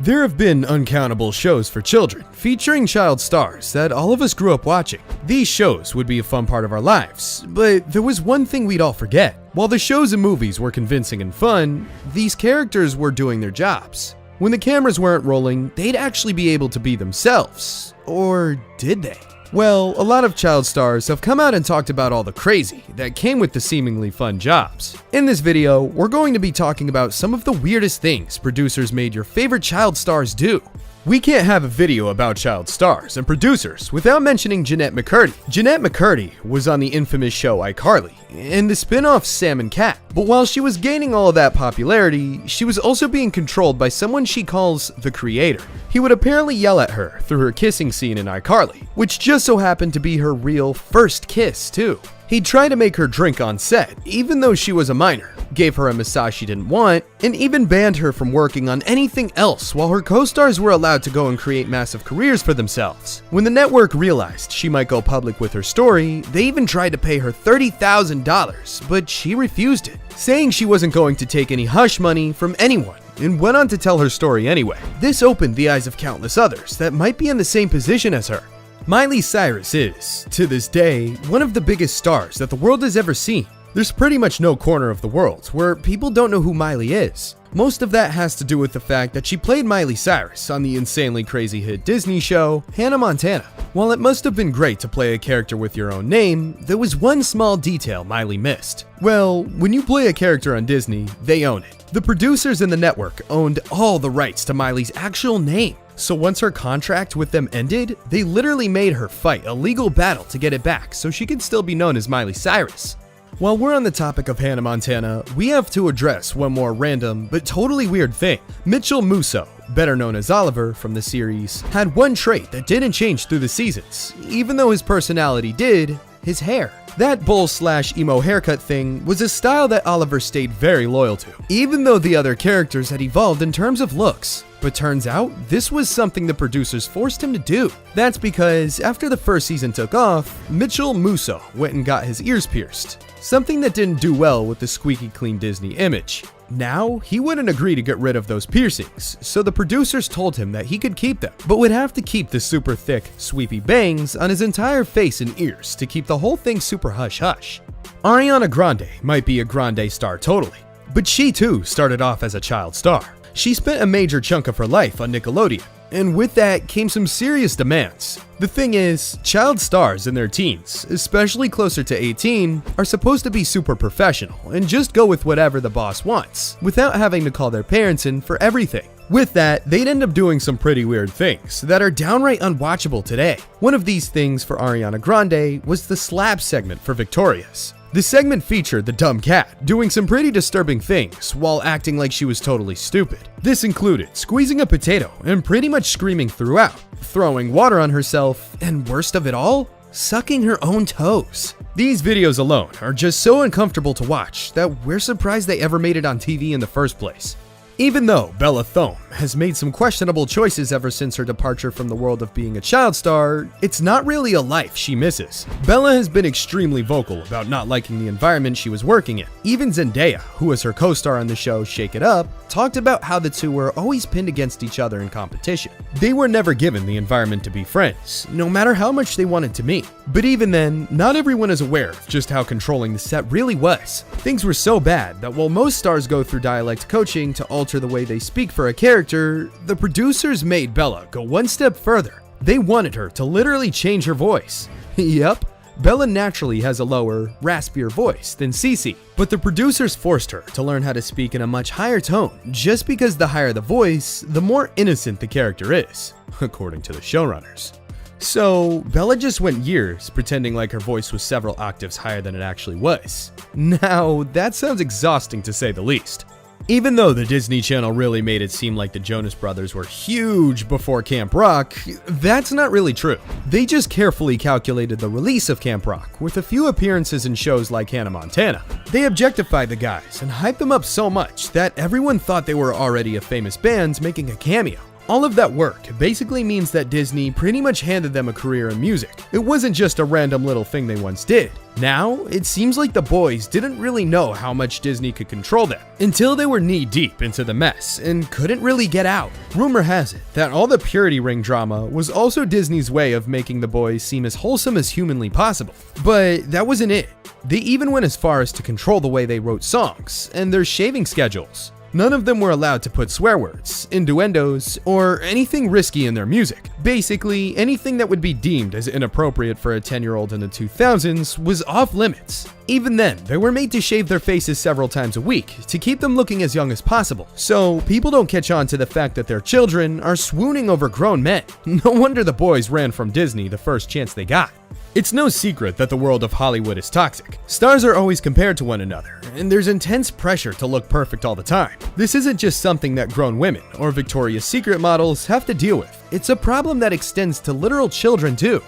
There have been uncountable shows for children featuring child stars that all of us grew up watching. These shows would be a fun part of our lives, but there was one thing we'd all forget. While the shows and movies were convincing and fun, these characters were doing their jobs. When the cameras weren't rolling, they'd actually be able to be themselves. Or did they? Well, a lot of child stars have come out and talked about all the crazy that came with the seemingly fun jobs. In this video, we're going to be talking about some of the weirdest things producers made your favorite child stars do. We can't have a video about child stars and producers without mentioning Janette MCC. Janette MCC was on the infamous show iCarly and the spin-off Sam and Cat. But while she was gaining all of that popularity, she was also being controlled by someone she calls the creator. He would apparently yell at her through her kissing scene in iCarly, which just so happened to be her real first kiss too. He'd try to make her drink on set, even though she was a minor, gave her a massage she didn't want, and even banned her from working on anything else while her co-stars were allowed to go and create massive careers for themselves. When the network realized she might go public with her story, they even tried to pay her $30,000, but she refused it, saying she wasn't going to take any hush money from anyone, and went on to tell her story anyway. This opened the eyes of countless others that might be in the same position as her. Miley Cyrus is, to this day, one of the biggest stars that the world has ever seen. There's pretty much no corner of the world where people don't know who Miley is. Most of that has to do with the fact that she played Miley Cyrus on the insanely crazy hit Disney show, Hannah Montana. While it must have been great to play a character with your own name, there was one small detail Miley missed. Well, when you play a character on Disney, they own it. The producers and the network owned all the rights to Miley's actual name. So once her contract with them ended, they literally made her fight a legal battle to get it back so she could still be known as Miley Cyrus. While we're on the topic of Hannah Montana, we have to address one more random but totally weird thing. Musso, better known as Oliver from the series, had one trait that didn't change through the seasons, even though his personality did: his hair. That bowl/emo haircut thing was a style that Oliver stayed very loyal to, even though the other characters had evolved in terms of looks. But turns out, this was something the producers forced him to do. That's because after the first season took off, Musso went and got his ears pierced, something that didn't do well with the squeaky clean Disney image. Now, he wouldn't agree to get rid of those piercings, so the producers told him that he could keep them, but would have to keep the super thick, sweepy bangs on his entire face and ears to keep the whole thing super hush-hush. Ariana Grande might be a grande star totally, but she too started off as a child star. She spent a major chunk of her life on Nickelodeon, and with that came some serious demands. The thing is, child stars in their teens, especially closer to 18, are supposed to be super professional and just go with whatever the boss wants, without having to call their parents in for everything. With that, they'd end up doing some pretty weird things that are downright unwatchable today. One of these things for Ariana Grande was the slap segment for Victorious. The segment featured the dumb cat doing some pretty disturbing things while acting like she was totally stupid. This included squeezing a potato and pretty much screaming throughout, throwing water on herself, and worst of it all, sucking her own toes. These videos alone are just so uncomfortable to watch that we're surprised they ever made it on TV in the first place. Even though Bella Thorne has made some questionable choices ever since her departure from the world of being a child star, it's not really a life she misses. Bella has been extremely vocal about not liking the environment she was working in. Even Zendaya, who was her co-star on the show Shake It Up, talked about how the two were always pinned against each other in competition. They were never given the environment to be friends, no matter how much they wanted to meet. But even then, not everyone is aware of just how controlling the set really was. Things were so bad that while most stars go through dialect coaching to alter the way they speak for a character, the producers made Bella go one step further. They wanted her to literally change her voice. Yep, Bella naturally has a lower, raspier voice than Cece, but the producers forced her to learn how to speak in a much higher tone, just because the higher the voice, the more innocent the character is, according to the showrunners. So, Bella just went years pretending like her voice was several octaves higher than it actually was. Now, that sounds exhausting to say the least. Even though the Disney Channel really made it seem like the Jonas Brothers were huge before Camp Rock, that's not really true. They just carefully calculated the release of Camp Rock with a few appearances in shows like Hannah Montana. They objectified the guys and hyped them up so much that everyone thought they were already a famous band making a cameo. All of that work basically means that Disney pretty much handed them a career in music. It wasn't just a random little thing they once did. Now, it seems like the boys didn't really know how much Disney could control them until they were knee-deep into the mess and couldn't really get out. Rumor has it that all the purity ring drama was also Disney's way of making the boys seem as wholesome as humanly possible. But that wasn't it. They even went as far as to control the way they wrote songs and their shaving schedules. None of them were allowed to put swear words, innuendos, or anything risky in their music. Basically, anything that would be deemed as inappropriate for a 10-year-old in the 2000s was off limits. Even then, they were made to shave their faces several times a week to keep them looking as young as possible, so people don't catch on to the fact that their children are swooning over grown men. No wonder the boys ran from Disney the first chance they got. It's no secret that the world of Hollywood is toxic. Stars are always compared to one another, and there's intense pressure to look perfect all the time. This isn't just something that grown women or Victoria's Secret models have to deal with. It's a problem that extends to literal children too.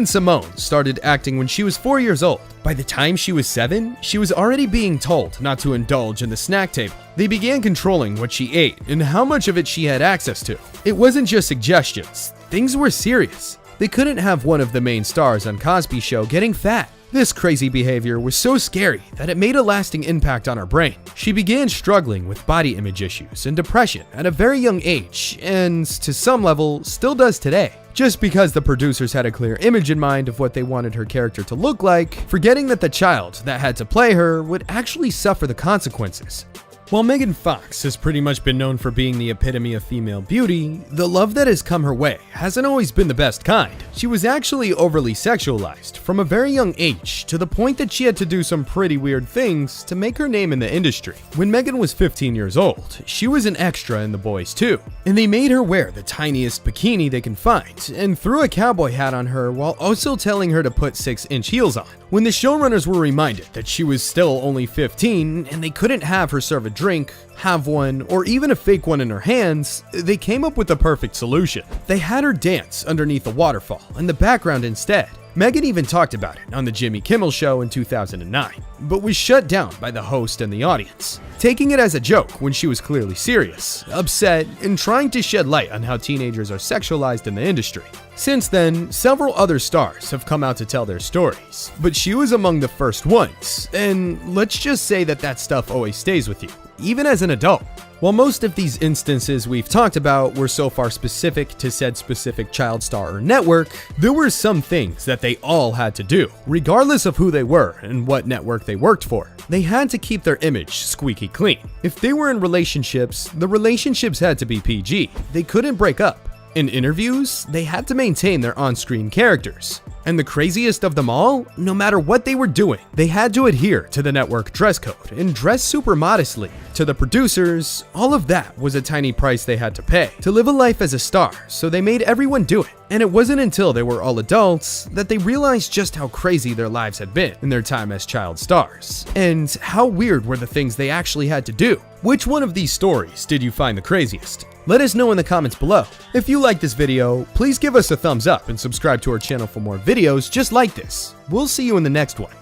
Simone started acting when she was 4 years old. By the time she was 7, she was already being told not to indulge in the snack table. They began controlling what she ate and how much of it she had access to. It wasn't just suggestions. Things were serious. They couldn't have one of the main stars on Cosby's show getting fat. This crazy behavior was so scary that it made a lasting impact on her brain. She began struggling with body image issues and depression at a very young age, and to some level, still does today. Just because the producers had a clear image in mind of what they wanted her character to look like, forgetting that the child that had to play her would actually suffer the consequences. While Megan Fox has pretty much been known for being the epitome of female beauty, the love that has come her way hasn't always been the best kind. She was actually overly sexualized from a very young age, to the point that she had to do some pretty weird things to make her name in the industry. When Megan was 15 years old, she was an extra in The Boys 2, and they made her wear the tiniest bikini they can find, and threw a cowboy hat on her while also telling her to put 6-inch heels on. When the showrunners were reminded that she was still only 15 and they couldn't have her serve a drink, have one, or even a fake one in her hands, they came up with the perfect solution. They had her dance underneath a waterfall in the background instead. Megan even talked about it on the Jimmy Kimmel Show in 2009, but was shut down by the host and the audience, taking it as a joke when she was clearly serious, upset, and trying to shed light on how teenagers are sexualized in the industry. Since then, several other stars have come out to tell their stories, but she was among the first ones, and let's just say that stuff always stays with you, even as an adult. While most of these instances we've talked about were so far specific to said specific child star or network, there were some things that they all had to do, regardless of who they were and what network they worked for. They had to keep their image squeaky clean. If they were in relationships, the relationships had to be PG. They couldn't break up. In interviews, they had to maintain their on-screen characters. And the craziest of them all, no matter what they were doing, they had to adhere to the network dress code and dress super modestly. To the producers, all of that was a tiny price they had to pay to live a life as a star, so they made everyone do it. And it wasn't until they were all adults that they realized just how crazy their lives had been in their time as child stars. And how weird were the things they actually had to do. Which one of these stories did you find the craziest? Let us know in the comments below. If you like this video, please give us a thumbs up and subscribe to our channel for more videos just like this. We'll see you in the next one.